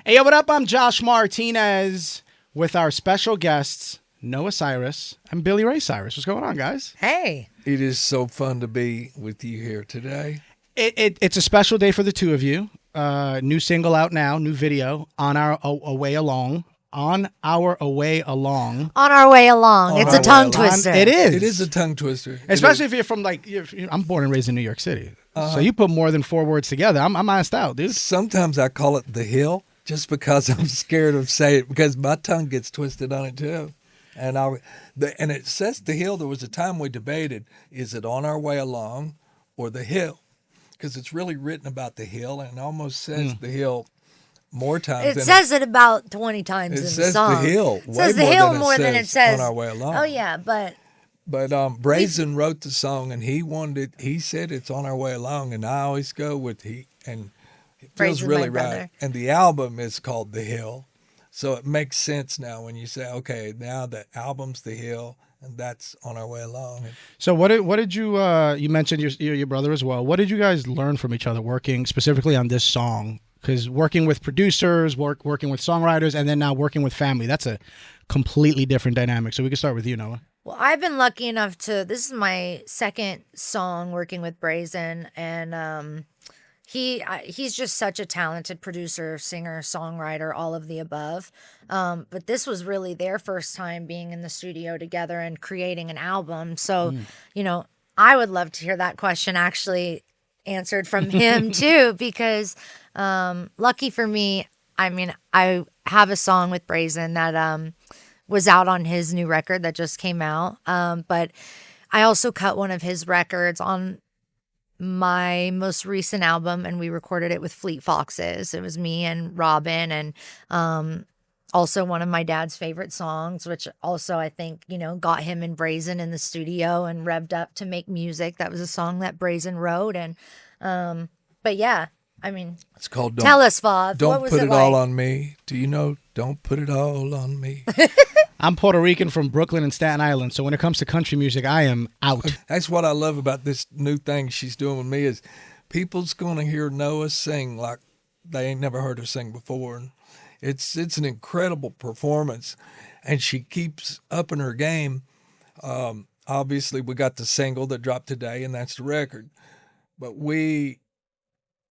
Hey, yo, what up? I'm Josh Martinez with our special guests, Noah Cyrus and Billy Ray Cyrus. What's going on, guys? Hey. It is so fun to be with you here today. It's a special day for the two of you. New single out now, new video, On Our Way Along. On Our Way Along. On our way along. On It's a our tongue way along. twister. It is. It is a tongue twister. Especially if you're from, I'm born and raised in New York City. So you put more than 4 words together. I'm asked out, dude. Sometimes I call it the hill just because I'm scared of saying it because my tongue gets twisted on it too. And and it says the hill. There was a time we debated, is it on our way along or the hill? Because it's really written about the hill and it almost says the hill more times. It says it about 20 times in the says song. the hill. It says the hill more than it says on our way along. Oh, yeah, but Brazen wrote the song, and he said it's on our way along, and I always go with and it feels Brazen, really my right. brother. And the album is called The Hill, so it makes sense now when you say, okay, now the album's The Hill, and that's on our way along. So what did you you mentioned your brother as well. What did you guys learn from each other working specifically on this song? Because working with producers, working with songwriters, and then now working with family, that's a completely different dynamic. So we can start with you, Noah. well, I've been lucky enough this is my second song working with Brazen, and he's just such a talented producer, singer, songwriter, all of the above. But this was really their first time being in the studio together and creating an album. So, I would love to hear that question actually answered from him too, because lucky for me, I mean, I have a song with Brazen that was out on his new record that just came out. But I also cut one of his records on my most recent album, and we recorded it with Fleet Foxes. It was me and Robin, and also one of my dad's favorite songs, which also I think, got him and Brazen in the studio and revved up to make music. That was a song that Brazen wrote. And but yeah, I mean, It's called tell us, Fav, Don't what was Put it It like? All on Me. Do you know? Don't put it all on me. I'm Puerto Rican from Brooklyn and Staten Island, so when it comes to country music, I am out. That's what I love about this new thing she's doing with me is people's going to hear Noah sing like they ain't never heard her sing before. And it's an incredible performance, and she keeps upping her game. Obviously, we got the single that dropped today, and that's the record. But we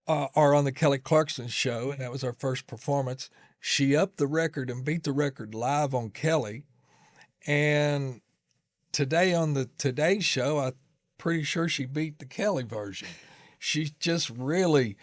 are on the Kelly Clarkson show, and that was our first performance. She upped the record and beat the record live on Kelly. And today on the Today show, I'm pretty sure she beat the Kelly version. She's just really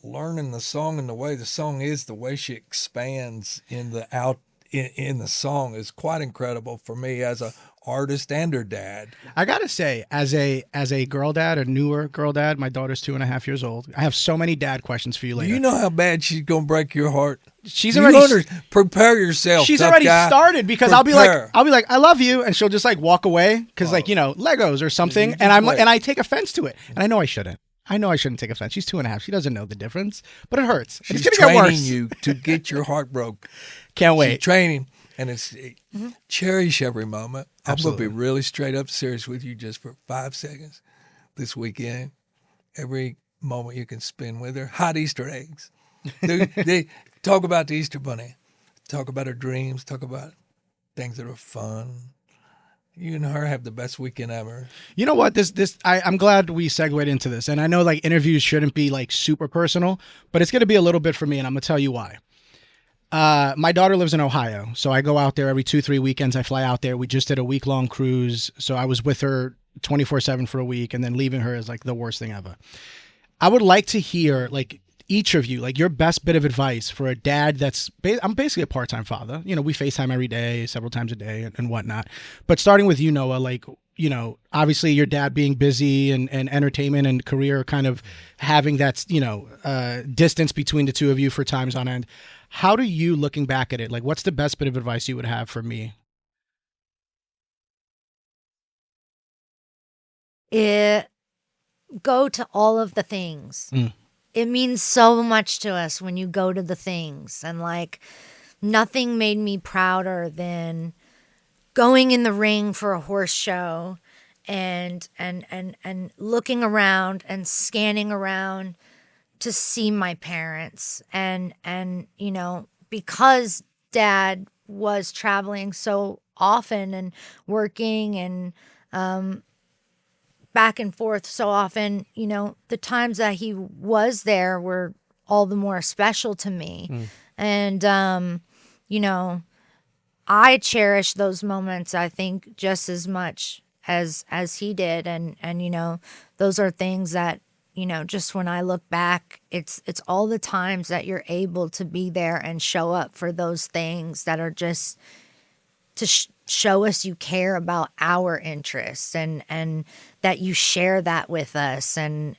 learning the song and the way the song is, the way she expands in the song is quite incredible for me as a artist and her dad. I gotta say, as a girl dad, a newer girl dad, my daughter's 2.5 years old. I have so many dad questions for you later. Do you know how bad she's gonna break your heart? She's already prepare yourself. She's tough already guy. started because Prepare. I'll be like I love you, and she'll just like walk away because Legos or something, and I take offense to it, and I know I shouldn't. I know I shouldn't take offense. She's 2.5. She doesn't know the difference, but it hurts. She's it's gonna get training worse. you to get your heart broke. Can't wait. She's training, and it's cherish every moment. Absolutely. I'm gonna be really straight up serious with you just for 5 seconds this weekend. Every moment you can spend with her. Hot Easter eggs. They talk about the Easter Bunny. Talk about her dreams. Talk about things that are fun. You and her have the best weekend ever. You know what? I'm glad we segued into this, and I know like interviews shouldn't be like super personal, but it's gonna be a little bit for me, and I'm gonna tell you why. My daughter lives in Ohio, so I go out there every 2-3 weekends. I fly out there. We just did a week-long cruise, so I was with her 24/7 for a week, and then leaving her is like the worst thing ever. I would like to hear like each of you, like your best bit of advice for a dad I'm basically a part-time father. We FaceTime every day, several times a day and whatnot. But starting with you, Noah, like, obviously your dad being busy and entertainment and career kind of having that, distance between the two of you for times on end. How do you, looking back at it, like what's the best bit of advice you would have for me? Go to all of the things. It means so much to us when you go to the things. And like nothing made me prouder than going in the ring for a horse show and looking around and scanning around to see my parents and you know, because Dad was traveling so often and working and back and forth so often, you know, the times that he was there were all the more special to me. And you know, I cherish those moments, I think, just as much as he did. And you know, those are things that, you know, just when I look back, it's all the times that you're able to be there and show up for those things that are just to show us you care about our interests and that you share that with us. And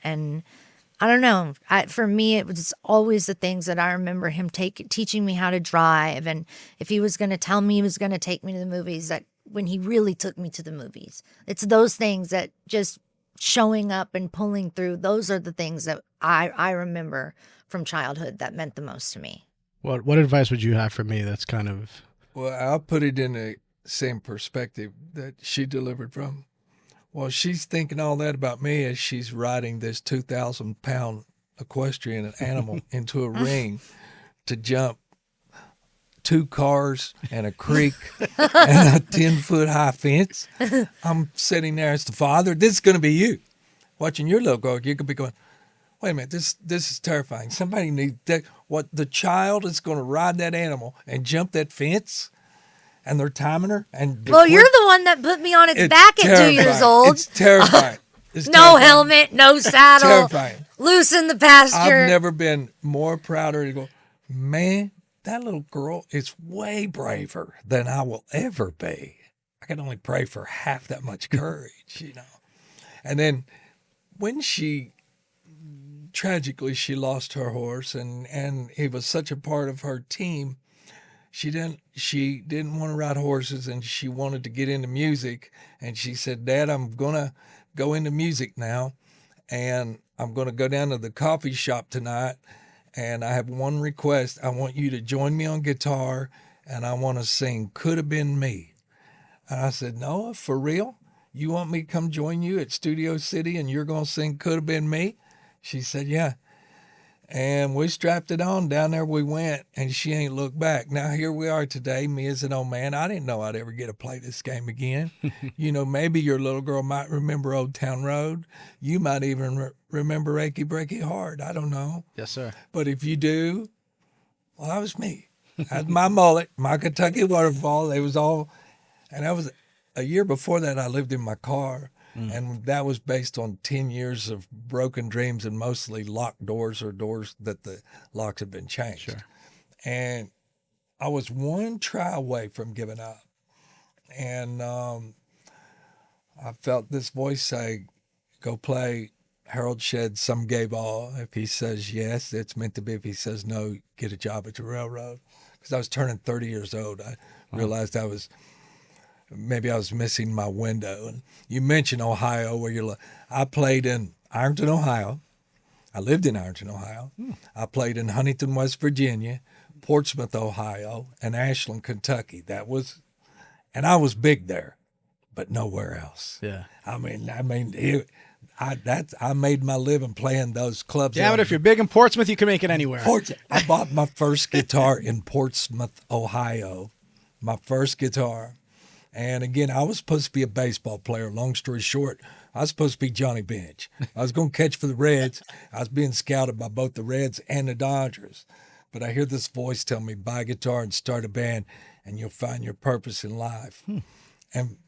I don't know. For me, it was always the things that I remember him teaching me how to drive. And if he was going to tell me he was going to take me to the movies, that when he really took me to the movies, it's those things that just showing up and pulling through. Those are the things that I remember from childhood that meant the most to me. What advice would you have for me that's kind of... Well, I'll put it in the same perspective that she delivered from. Well, she's thinking all that about me as she's riding this 2,000-pound equestrian animal into a ring to jump 2 cars and a creek and a 10-foot high fence. I'm sitting there as the father. This is going to be you. Watching your little girl, you could be going, wait a minute, this is terrifying. Somebody needs that. What, the child is going to ride that animal and jump that fence? And they're timing her. And well, you're the one that put me on its back at terrifying. 2 years old. It's terrifying. It's No terrifying. helmet, no saddle. Terrifying. Loose in the pasture. I've never been more prouder to go, man, that little girl is way braver than I will ever be. I can only pray for half that much courage, you know. And then when tragically, she lost her horse and he was such a part of her team. She didn't want to ride horses and she wanted to get into music. And she said, Dad, I'm going to go into music now. And I'm going to go down to the coffee shop tonight. And I have one request. I want you to join me on guitar and I want to sing Could Have Been Me. And I said, Noah, for real? You want me to come join you at Studio City and you're going to sing Could Have Been Me? She said, yeah. And we strapped it on. Down there we went, and she ain't looked back. Now, here we are today, me as an old man. I didn't know I'd ever get to play this game again. You know, maybe your little girl might remember Old Town Road. You might even remember Achy Breaky Heart. I don't know. Yes, sir. But if you do, well, that was me. That's my mullet, my Kentucky waterfall. They was all, and that was a year before that. I lived in my car. And that was based on 10 years of broken dreams and mostly locked doors or doors that the locks had been changed. Sure. And I was one try away from giving up. And I felt this voice say, go play Harold Shedd's Some Gay Ball. If he says yes, it's meant to be. If he says no, get a job at the railroad. Because I was turning 30 years old. I realized maybe I was missing my window. And you mentioned Ohio, where I played in Ironton, Ohio. I lived in Ironton, Ohio. I played in Huntington, West Virginia, Portsmouth, Ohio, and Ashland, Kentucky. And I was big there, but nowhere else. Yeah. I made my living playing those clubs. Yeah, but if you're big in Portsmouth, you can make it anywhere. I bought my first guitar in Portsmouth, Ohio. My first guitar. And again, I was supposed to be a baseball player. Long story short, I was supposed to be Johnny Bench. I was going to catch for the Reds. I was being scouted by both the Reds and the Dodgers. But I hear this voice tell me, buy a guitar and start a band, and you'll find your purpose in life. And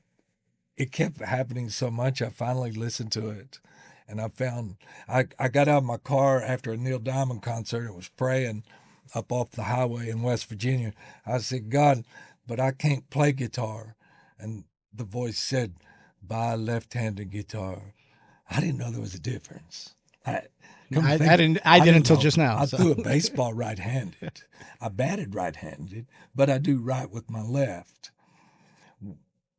it kept happening so much, I finally listened to it. And I got out of my car after a Neil Diamond concert and was praying up off the highway in West Virginia. I said, God, but I can't play guitar. And the voice said, buy a left-handed guitar. I didn't know there was a difference. I didn't until just now. I threw a baseball right-handed. I batted right-handed, but I do right with my left.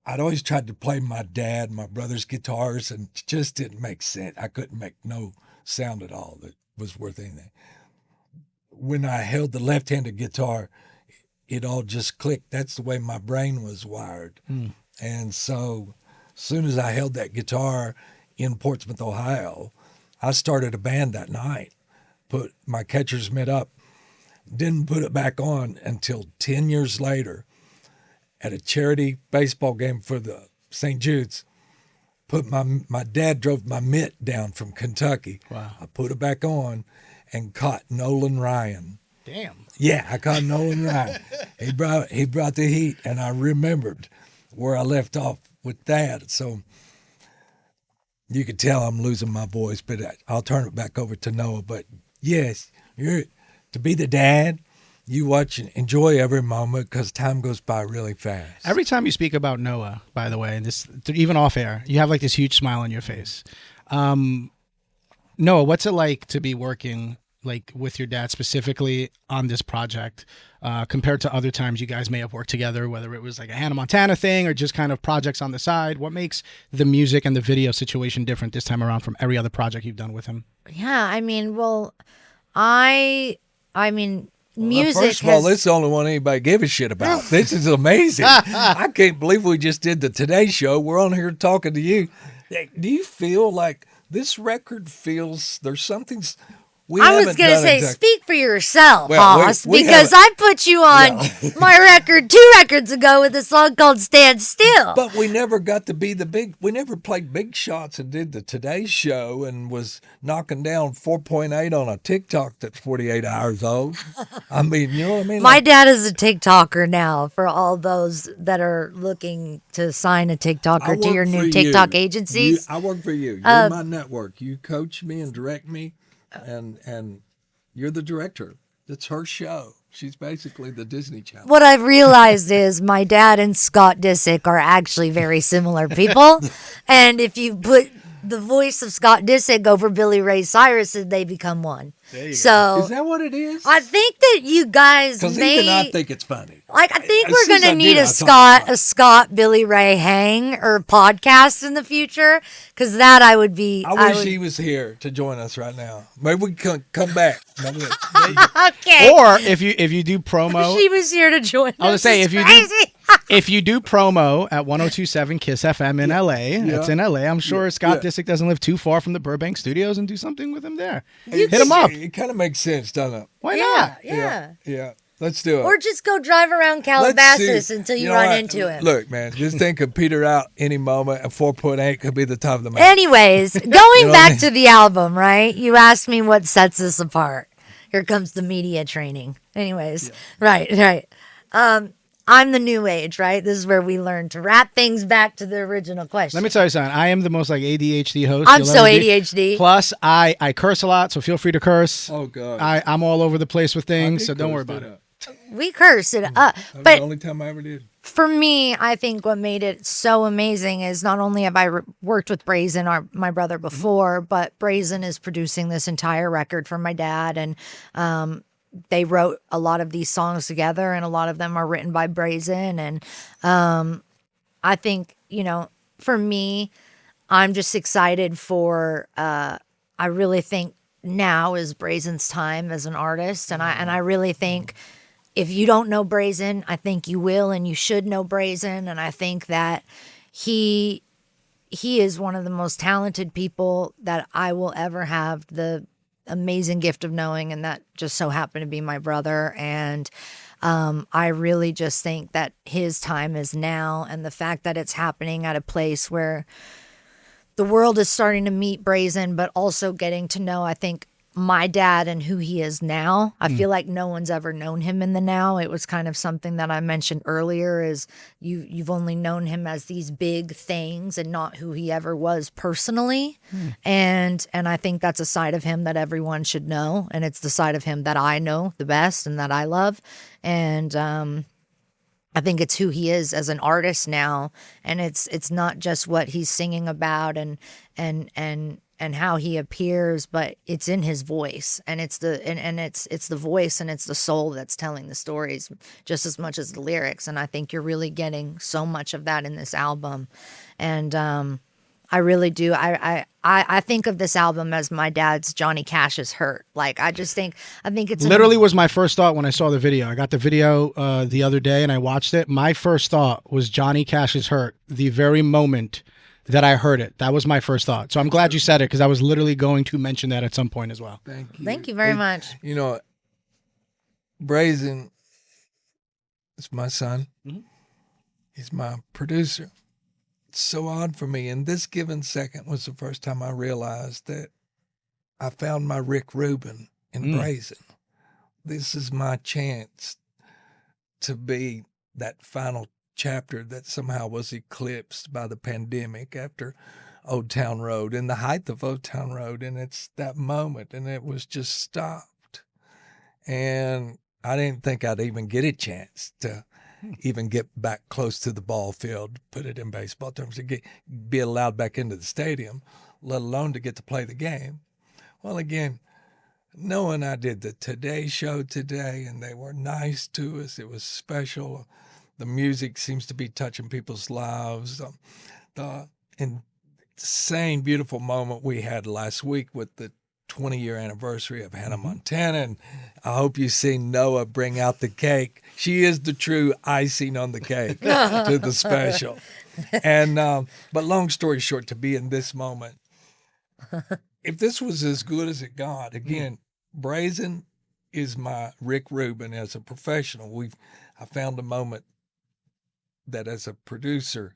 I'd always tried to play my dad, my brother's guitars, and it just didn't make sense. I couldn't make no sound at all that was worth anything. When I held the left-handed guitar, it all just clicked. That's the way my brain was wired. And so as soon as I held that guitar in Portsmouth, Ohio, I started a band that night, put my catcher's mitt up. Didn't put it back on until 10 years later at a charity baseball game for the St. Jude's. My dad drove my mitt down from Kentucky. Wow. I put it back on and caught Nolan Ryan. Damn. Yeah, I caught Nolan Ryan. He brought the heat, and I remembered where I left off with that. So you could tell I'm losing my voice, but I'll turn it back over to Noah. But yes, to be the dad, you watch and enjoy every moment because time goes by really fast. Every time you speak about Noah, by the way, and this even off air, you have like this huge smile on your face. Noah, what's it like to be working like with your dad specifically on this project compared to other times you guys may have worked together, whether it was like a Hannah Montana thing or just kind of projects on the side? What makes the music and the video situation different this time around from every other project you've done with him? Yeah, I mean, well, I mean, music. First of all, this is the only one anybody give a shit about. This is amazing. I can't believe we just did the Today Show. We're on here talking to you. Do you feel like this record feels there's something I was going to say, speak for yourself, Well, Hoss, we because I put you on my record 2 records ago with a song called Stand Still. But we never got to be we never played big shots and did the Today Show and was knocking down 4.8 on a TikTok that's 48 hours old. I mean, you know what I mean? My dad is a TikToker now for all those that are looking to sign a TikToker to your new TikTok agencies. I work for you. You're my network. You coach me and direct me. And you're the director. It's her show. She's basically the Disney Channel. What I've realized is my dad and Scott Disick are actually very similar people. And if you put the voice of Scott Disick over Billy Ray Cyrus, they become one. There you so go. Is that what it is? I think that you guys Because even I think it's funny. Like, I think we're going to need a Scott Billy Ray hang or podcast in the future, because that I would be. I wish he was here to join us right now. Maybe we can come back. Okay. Or if you do promo, she was here to join us. I was gonna say if you do promo at 102.7 Kiss FM in LA, that's in LA. I'm sure Scott Disick doesn't live too far from the Burbank studios, and do something with him there. Hit him up. It kind of makes sense, doesn't it? Why not? Yeah. Let's do it. Or just go drive around Calabasas until you run into him. Look, man, just think of Peter out any moment, and 4.8 could be the top of the mountain. Anyways, going back to the album, right? You asked me what sets us apart. Here comes the media training. Anyways, right. I'm the new age, right? This is where we learn to wrap things back to the original question. Let me tell you something. I am the most like ADHD host. I'm so ADHD. Plus, I curse a lot, so feel free to curse. Oh, God. I'm all over the place with things, so don't worry about it. We curse it up. That was But the only time I ever did. for me, I think what made it so amazing is not only have I worked with Brazen, my brother, before, but Brazen is producing this entire record for my dad. And they wrote a lot of these songs together, and a lot of them are written by Brazen. And I think, for me, I'm just excited for, I really think now is Brazen's time as an artist. And I really think if you don't know Brazen, I think you will, and you should know Brazen. And I think that he is one of the most talented people that I will ever have the amazing gift of knowing, and that just so happened to be my brother. And I really just think that his time is now, and the fact that it's happening at a place where the world is starting to meet Brazen, but also getting to know, I think, my dad and who he is now. I feel like no one's ever known him in the now. It was kind of something that I mentioned earlier, is you've only known him as these big things and not who he ever was personally. And I think that's a side of him that everyone should know, and it's the side of him that I know the best and that I love. And I think it's who he is as an artist now, and it's not just what he's singing about and how he appears, but it's in his voice, and it's the voice and it's the soul that's telling the stories just as much as the lyrics. And I think you're really getting so much of that in this album. And I really do. I think of this album as my dad's Johnny Cash's Hurt. Like, I think it's literally was my first thought when I saw the video. I got the video the other day and I watched it. My first thought was Johnny Cash's Hurt, the very moment that I heard it. That was my first thought. So I'm glad you said it because I was literally going to mention that at some point as well. Thank you. Thank you very much. You know, Brazen is my son. Mhm. He's my producer. It's so odd for me. And this given second was the first time I realized that I found my Rick Rubin in Brazen. This is my chance to be that final chapter that somehow was eclipsed by the pandemic after Old Town Road, in the height of Old Town Road. And it's that moment, and it was just stopped. And I didn't think I'd even get a chance to even get back close to the ball field, put it in baseball terms, to be allowed back into the stadium, let alone to get to play the game. Well, again, knowing I did the Today Show today and they were nice to us, it was special. The music seems to be touching people's lives. The insane, beautiful moment we had last week with the 20-year anniversary of Hannah Montana. And I hope you see Noah bring out the cake. She is the true icing on the cake to the special. And but long story short, to be in this moment, if this was as good as it got, again, Brazen is my Rick Rubin as a professional. I found a moment that as a producer,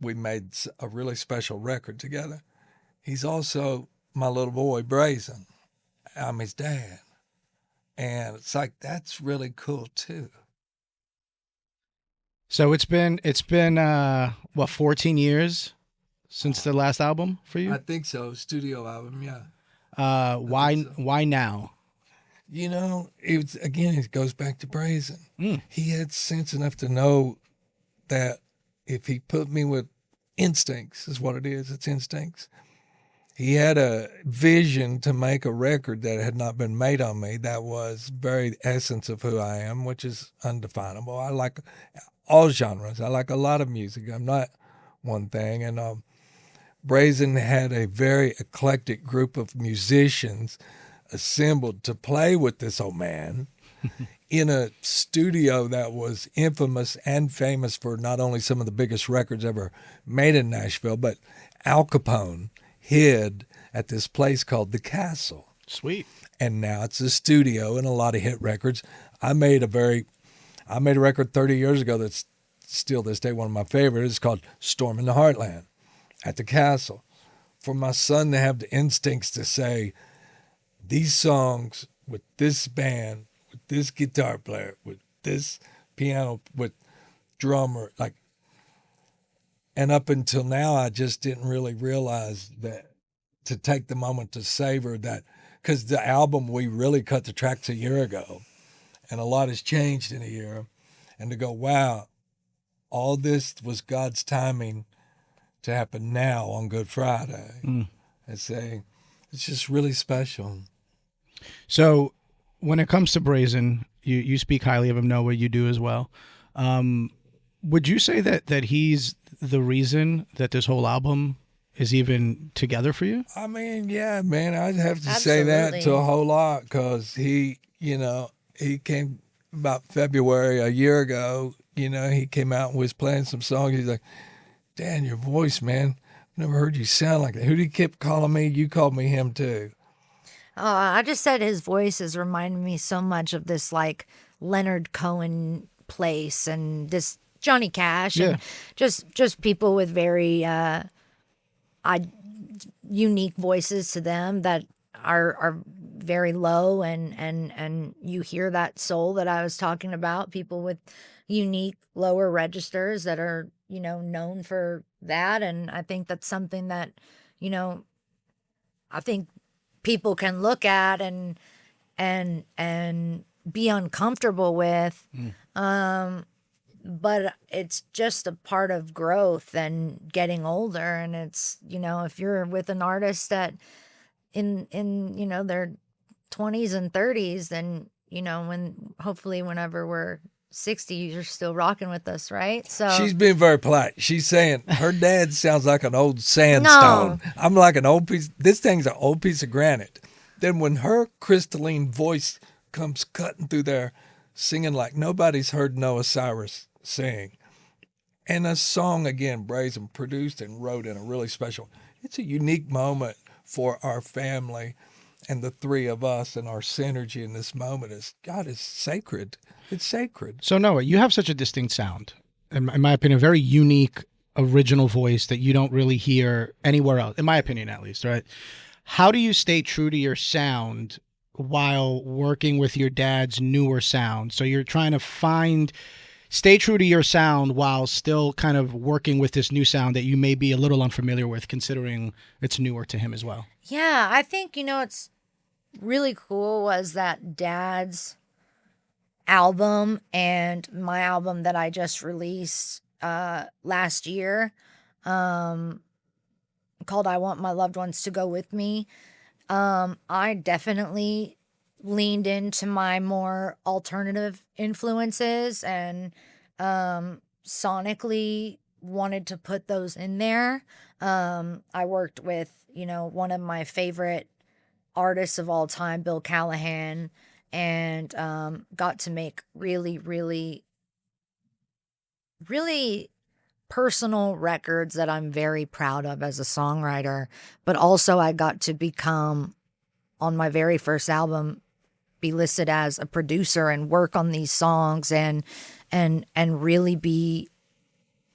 we made a really special record together. He's also my little boy, Brazen. I'm his dad. And it's like, that's really cool too. So it's been 14 years since the last album for you? I think so. Studio album, yeah. Why now? You know, it goes back to Brazen. He had sense enough to know that if he put me with instincts, is what it is. It's instincts. He had a vision to make a record that had not been made on me that was very essence of who I am, which is undefinable. I like all genres. I like a lot of music. I'm not one thing. And Brazen had a very eclectic group of musicians assembled to play with this old man in a studio that was infamous and famous for not only some of the biggest records ever made in Nashville, but Al Capone hid at this place called The Castle. Sweet. And now it's a studio and a lot of hit records. I made a record 30 years ago that's still this day one of my favorites. It's called Storm in the Heartland at The Castle. For my son to have the instincts to say, these songs with this band, with this guitar player, with this piano, with drummer, like, and up until now, I just didn't really realize that, to take the moment to savor that, because the album, we really cut the tracks a year ago, and a lot has changed in a year, and to go, wow, all this was God's timing to happen now on Good Friday. And say, it's just really special. So when it comes to Brazen, you speak highly of him, Noah, you do as well. Would you say that he's the reason that this whole album is even together for you? I mean, yeah, man, I'd have to say that to a whole lot, because he came about February a year ago. He came out and was playing some songs. He's like, Dan, your voice, man, I've never heard you sound like that. Who do you keep calling me? You called me him too. Oh, I just said his voice is reminding me so much of this like Leonard Cohen place and this Johnny Cash and just people with very unique voices to them that are very low and you hear that soul that I was talking about, people with unique lower registers that are, known for that. And I think that's something that, I think people can look at and be uncomfortable with. But it's just a part of growth and getting older. And it's, if you're with an artist that in their 20s and 30s, then, whenever we're 60, you're still rocking with us, right? So she's being very polite. She's saying her dad sounds like an old sandstone. No. I'm like an old piece. This thing's an old piece of granite. Then when her crystalline voice comes cutting through there, singing like nobody's heard Noah Cyrus sing, And a song again, Brazen produced and wrote in a really special. It's a unique moment for our family and the three of us, and our synergy in this moment is God is sacred. It's sacred. So Noah, you have such a distinct sound, in my opinion, a very unique, original voice that you don't really hear anywhere else, in my opinion, at least. Right? How do you stay true to your sound while working with your dad's newer sound? So you're trying to stay true to your sound while still kind of working with this new sound that you may be a little unfamiliar with, considering it's newer to him as well. Yeah, I think, it's really cool was that Dad's album and my album that I just released last year, called I Want My Loved Ones to Go With Me. I definitely leaned into my more alternative influences and sonically wanted to put those in there. I worked with, one of my favorite artists of all time, Bill Callahan, and got to make really, really, really personal records that I'm very proud of as a songwriter. But also I got to become, on my very first album, be listed as a producer and work on these songs and really be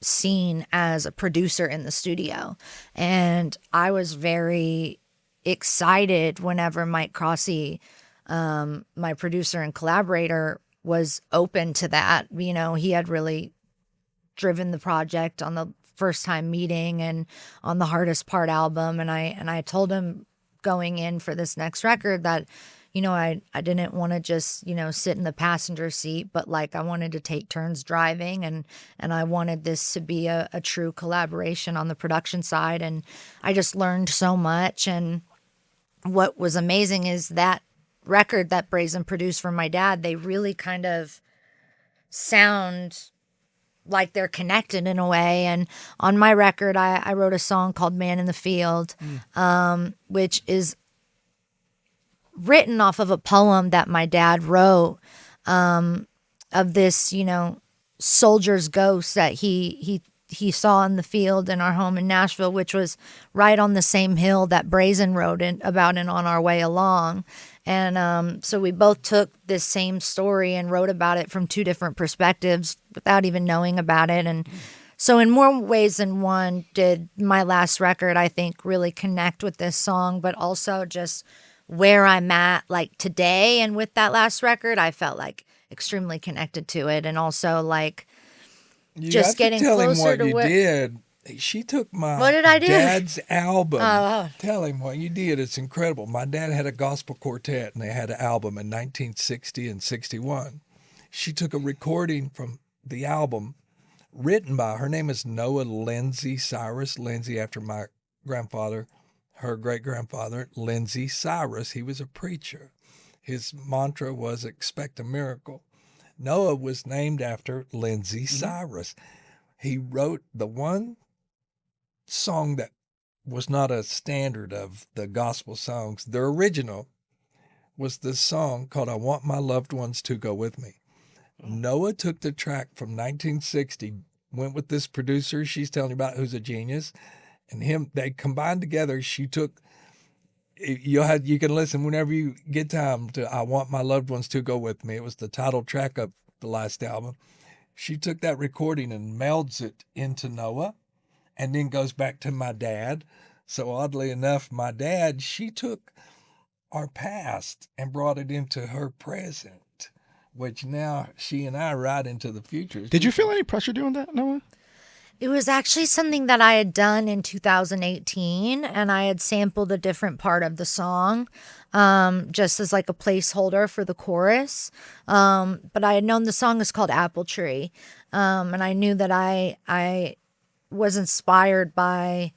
seen as a producer in the studio. And I was very excited whenever Mike Crossy, my producer and collaborator, was open to that. He had really driven the project on the first time meeting and on the Hardest Part album. And I told him going in for this next record that, I didn't want to just, sit in the passenger seat, but like I wanted to take turns driving and I wanted this to be a true collaboration on the production side. And I just learned so much. And what was amazing is that record that Brazen produced for my dad, they really kind of sound like they're connected in a way. And on my record, I wrote a song called Man in the Field, which is written off of a poem that my dad wrote, of this, soldier's ghost that he saw in the field in our home in Nashville, which was right on the same hill that Brazen wrote about and On Our Way Along. And so we both took this same story and wrote about it from two different perspectives without even knowing about it. And so in more ways than one did my last record, I think, really connect with this song, but also just where I'm at like today. And with that last record, I felt like extremely connected to it. And also like just getting closer to what you did. She took my What did I do? dad's album. Oh. Tell him what you did. It's incredible. My dad had a gospel quartet, and they had an album in 1960 and 61. She took a recording from the album written by, her name is Noah Lindsay Cyrus, Lindsay after my grandfather, her great-grandfather, Lindsay Cyrus. He was a preacher. His mantra was expect a miracle. Noah was named after Lindsay Cyrus. He wrote the one song that was not a standard of the gospel songs. The original was this song called I Want My Loved Ones to Go With Me. Noah took the track from 1960, went with this producer she's telling you about who's a genius, and him, they combined together. She took, you can listen whenever you get time to I Want My Loved Ones to Go With Me. It was the title track of the last album. She took that recording and melds it into Noah and then goes back to my dad. So oddly enough, my dad, she took our past and brought it into her present, which now she and I ride into the future. Did you feel any pressure doing that, Noah? It was actually something that I had done in 2018, and I had sampled a different part of the song, just as like a placeholder for the chorus. But I had known the song is called Apple Tree, and I knew that I was inspired by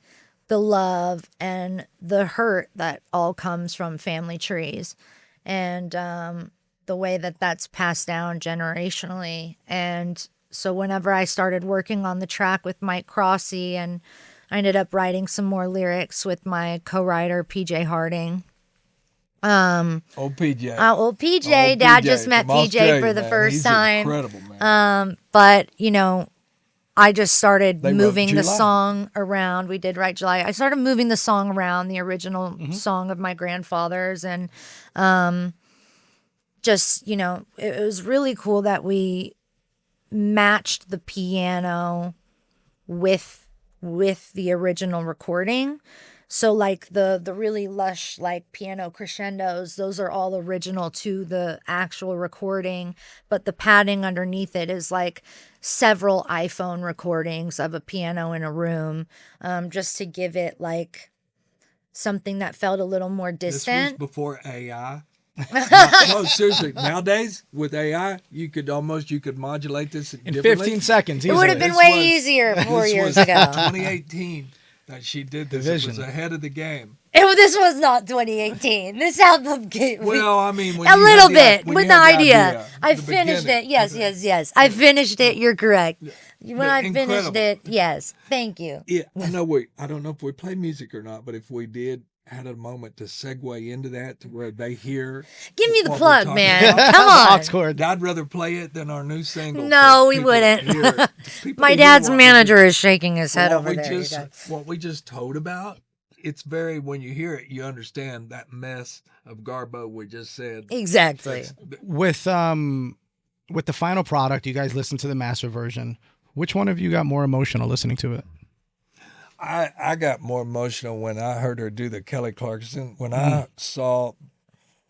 the love and the hurt that all comes from family trees, and the way that that's passed down generationally. And so whenever I started working on the track with Mike Crossy, and I ended up writing some more lyrics with my co-writer, PJ Harding. Old PJ. Old PJ. Dad just met PJ for the first time. Incredible, man. But, I just started They wrote moving the July. song around. We did write July. I started moving the song around, the original song of my grandfather's, and just, you know, it was really cool that we matched the piano with the original recording. So like the really lush like piano crescendos, those are all original to the actual recording, but the padding underneath it is like several iPhone recordings of a piano in a room, just to give it like something that felt a little more This was distant. before AI. No, seriously. Nowadays, with AI, you could modulate this In differently. 15 seconds. It would have easily. been way easier 4 This years was ago. 2018 that she did this. It was Division. ahead of the game. This was not 2018. This album came Well, I mean, when a you little had bit when with you the had idea. I the finished it. beginning. Yes, Okay. yes. I finished it. You're correct. When But I finished incredible. it, yes. Thank you. Yeah, I don't know if we play music or not, but if we did, had a moment to segue into that to where they hear. Give me the what we're plug, talking man. about. Come The on. aux cord. I'd rather play it than our new single. No, for we people to wouldn't. hear- people My to hear dad's what we manager just- is shaking his head what over we there. you just guys. what we just told about. It's very, when you hear it, you understand that mess of Garbo we just said. Exactly. With the final product, you guys listened to the master version. Which one of you got more emotional listening to it? I got more emotional when I heard her do the Kelly Clarkson. When I saw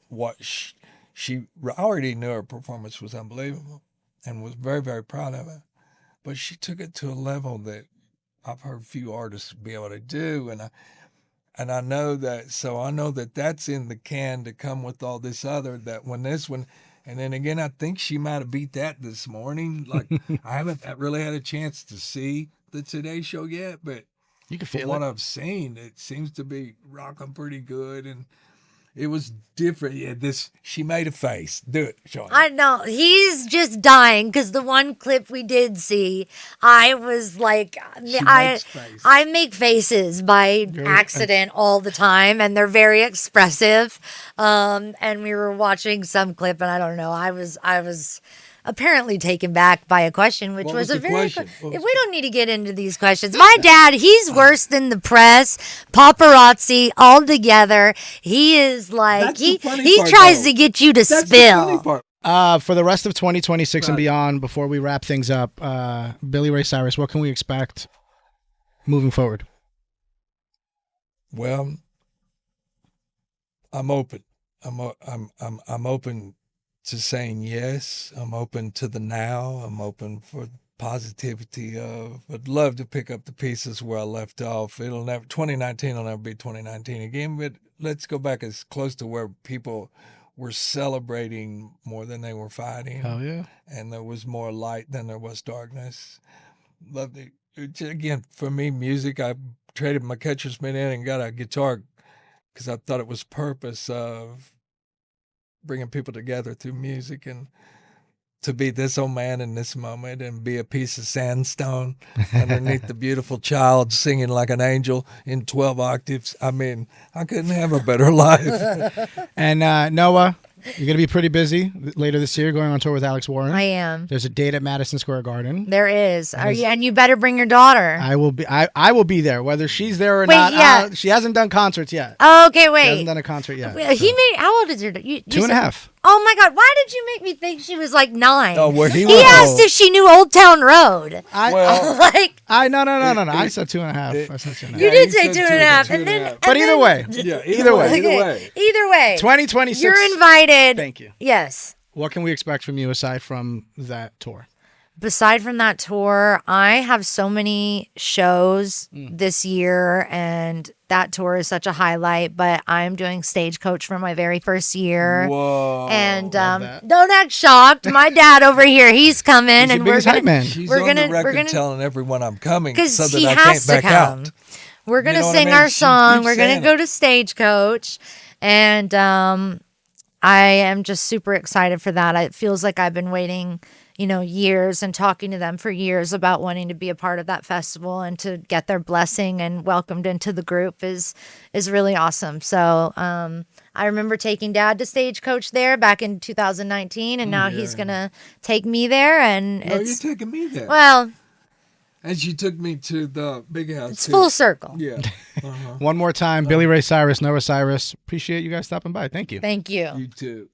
what she I already knew her performance was unbelievable and was very, very proud of it. But she took it to a level that I've heard few artists be able to do. And I know that, so I know that that's in the can to come with all this other, that when this one, and then again, I think she might have beat that this morning. Like, I haven't really had a chance to see the Today Show yet, but You can from feel what it. I've seen, it seems to be rocking pretty good. And it was different. Yeah, she made a face. Do it, Sean. I know. He's just dying because the one clip we did see, I was like, makes face. I make faces by accident all the time, and they're very expressive. And we were watching some clip, and I don't know. I was apparently taken back by a question, which What was was a the very. question? What was We don't need to get into these questions. My dad, he's worse than the press, paparazzi, all together. He is like That's the funny he part, tries though. to get you to That's spill. the funny part. For the rest of 2026 and Right. beyond, before we wrap things up, Billy Ray Cyrus, what can we expect moving forward? Well, I'm open. I'm open to saying yes. I'm open to the now. I'm open for positivity of. I'd love to pick up the pieces where I left off. 2019 will never be 2019 again, but let's go back as close to where people were celebrating more than they were fighting. Hell yeah. And there was more light than there was darkness. Loved it. Again, for me, music, I traded my catcher's mitt in and got a guitar because I thought it was purpose of bringing people together through music, and to be this old man in this moment and be a piece of sandstone underneath the beautiful child singing like an angel in 12 octaves. I mean, I couldn't have a better life. And Noah, you're going to be pretty busy later this year going on tour with Alex Warren. I am. There's a date at Madison Square Garden. There is. And you better bring your daughter. I will be there, whether she's there or Wait, not. yeah. She hasn't done concerts yet. Okay, She wait. hasn't done a concert yet. He made. How old is your? You 2.5. Oh my God! Why did you make me think she was like 9? Oh, where he He was. asked if she knew Old Town Road. Well, Like No. I said 2.5. I said 2.5. you did he say said 2.5, two and then. and a half. But either way, yeah, Either way. Either way. Either way, 2026. you're invited. Thank you. Yes. What can we expect from you aside from that tour? Beside from that tour, I have so many shows this year, and that tour is such a highlight. But I'm doing Stagecoach for my very first year. Whoa. And that. don't act shocked. My dad over here, he's coming, He's and your we're biggest gonna hype man. She's we're on gonna- the we're record gonna- telling everyone I'm coming because so that he I has can't to back come. out. We're gonna know what I sing mean? our She song. keeps We're gonna saying go it. to Stagecoach, and I am just super excited for that. It feels like I've been waiting, years and talking to them for years about wanting to be a part of that festival, and to get their blessing and welcomed into the group is really awesome. So I remember taking Dad to Stagecoach there back in 2019, and now he's gonna take me there, and No, you're it's taking me there. well. And she took me to the big house. It's too. full circle. Yeah. Uh-huh. One more time, Billy Ray Cyrus, Noah Cyrus. Appreciate you guys stopping by. Thank you. Thank you. You too.